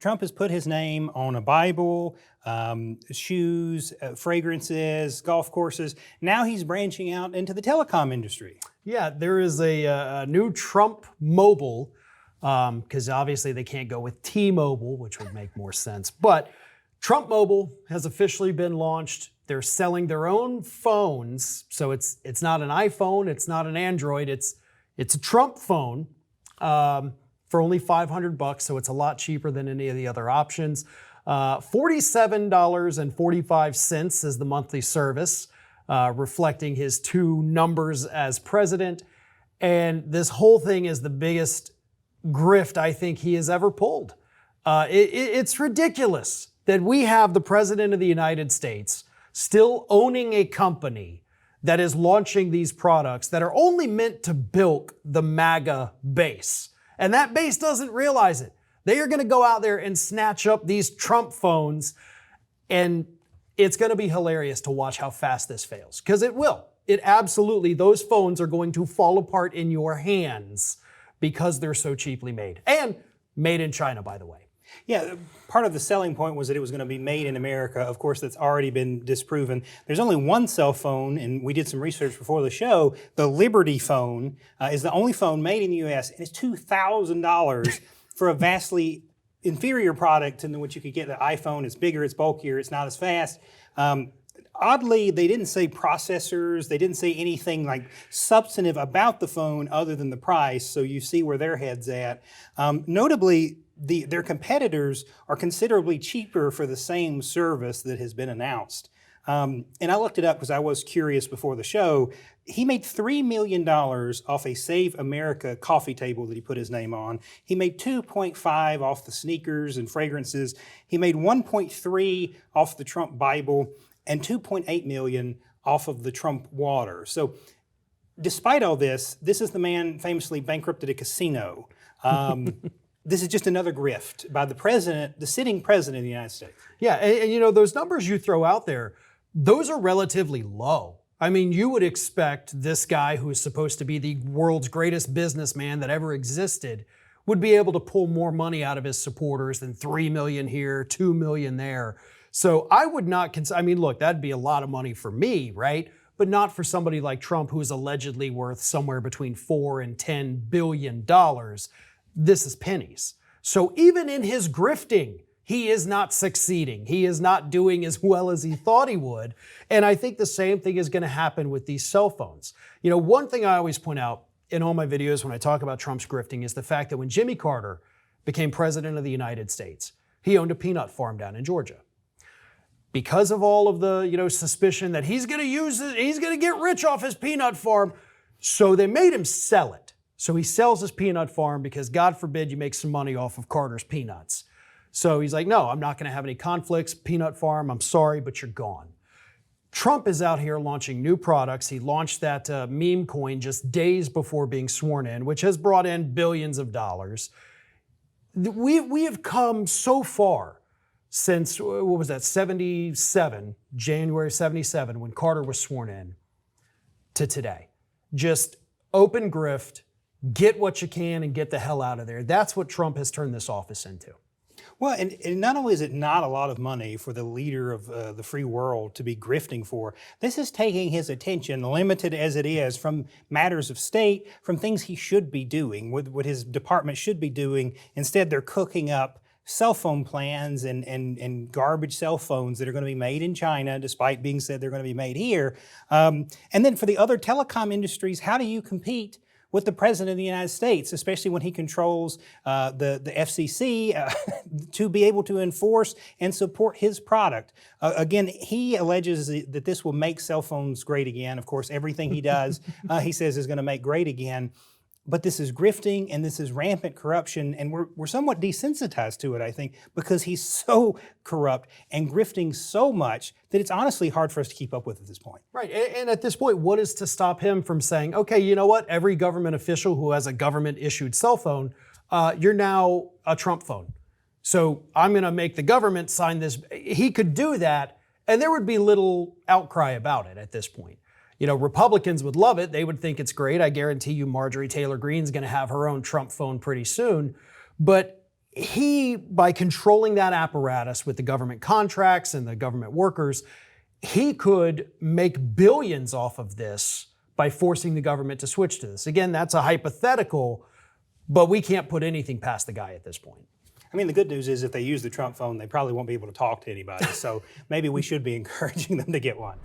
Trump has put his name on a Bible, shoes, fragrances, golf courses. Now he's branching out into the telecom industry. Yeah, there is a new Trump Mobile, because obviously they can't go with T-Mobile, which would make more sense. But Trump Mobile has officially been launched. They're selling their own phones, so it's not an iPhone, it's not an Android, it's a Trump phone. For only $500, so it's a lot cheaper than any of the other options. $47.45 is the monthly service, reflecting his two numbers as president. And this whole thing is the biggest grift I think he has ever pulled. It's ridiculous that we have the president of the United States still owning a company that is launching these products that are only meant to bilk the MAGA base. And that base doesn't realize it. They are going to go out there and snatch up these Trump phones, and it's going to be hilarious to watch how fast this fails. Because it will. It absolutely, those phones are going to fall apart in your hands because they're so cheaply made. And made in China, by the way. Yeah, part of the selling point was that it was going to be made in America. Of course, that's already been disproven. There's only one cell phone, and we did some research before the show. The Liberty phone is the only phone made in the U.S., and it's $2,000 for a vastly inferior product than what you could get. The iPhone is bigger, it's bulkier, it's not as fast. Oddly, they didn't say processors. They didn't say anything like substantive about the phone other than the price, so you see where their head's at. Notably, their competitors are considerably cheaper for the same service that has been announced. And I looked it up because I was curious before the show. He made $3 million off a Save America coffee table that he put his name on. He made 2.5 off the sneakers and fragrances. He made 1.3 off the Trump Bible and 2.8 million off of the Trump water. So despite all this, this is the man famously bankrupted a casino. This is just another grift by the president, the sitting president of the United States. Yeah, and you know, those numbers you throw out there, those are relatively low. I mean, you would expect this guy who is supposed to be the world's greatest businessman that ever existed would be able to pull more money out of his supporters than 3 million here, 2 million there. So I would not consider, I mean, look, that'd be a lot of money for me, right? But not for somebody like Trump, who is allegedly worth somewhere between $4 and $10 billion. This is pennies. So even in his grifting, he is not succeeding. He is not doing as well as he thought he would. And I think the same thing is going to happen with these cell phones. You know, one thing I always point out in all my videos when I talk about Trump's grifting is the fact that when Jimmy Carter became president of the United States, he owned a peanut farm down in Georgia. Because of all of the, suspicion that he's going to use it, he's going to get rich off his peanut farm. So they made him sell it. So he sells his peanut farm because God forbid you make some money off of Carter's peanuts. So he's like, no, I'm not going to have any conflicts. Peanut farm, I'm sorry, but you're gone. Trump is out here launching new products. He launched that meme coin just days before being sworn in, which has brought in billions of dollars. We have come so far since, what was that, 77, January 77, when Carter was sworn in, to today. Just open grift, get what you can and get the hell out of there. That's what Trump has turned this office into. Well, and not only is it not a lot of money for the leader of the free world to be grifting for, this is taking his attention, limited as it is, from matters of state, from things he should be doing, what his department should be doing. Instead, they're cooking up cell phone plans and garbage cell phones that are going to be made in China, despite being said they're going to be made here. And then for the other telecom industries, how do you compete with the president of the United States, especially when he controls the FCC to be able to enforce and support his product? Again, he alleges that this will make cell phones great again. Of course, everything he does, he says is going to make great again. But this is grifting and this is rampant corruption, and we're somewhat desensitized to it, I think, because he's so corrupt and grifting so much that it's honestly hard for us to keep up with at this point. Right, and at this point, what is to stop him from saying, okay, you know what, every government official who has a government-issued cell phone, you're now a Trump phone. So I'm going to make the government sign this. He could do that, and there would be little outcry about it at this point. You know, Republicans would love it. They would think it's great. I guarantee you Marjorie Taylor Greene's going to have her own Trump phone pretty soon. But he, by controlling that apparatus with the government contracts and the government workers, he could make billions off of this by forcing the government to switch to this. Again, that's a hypothetical, but we can't put anything past the guy at this point. I mean, the good news is if they use the Trump phone, they probably won't be able to talk to anybody. So maybe we should be encouraging them to get one.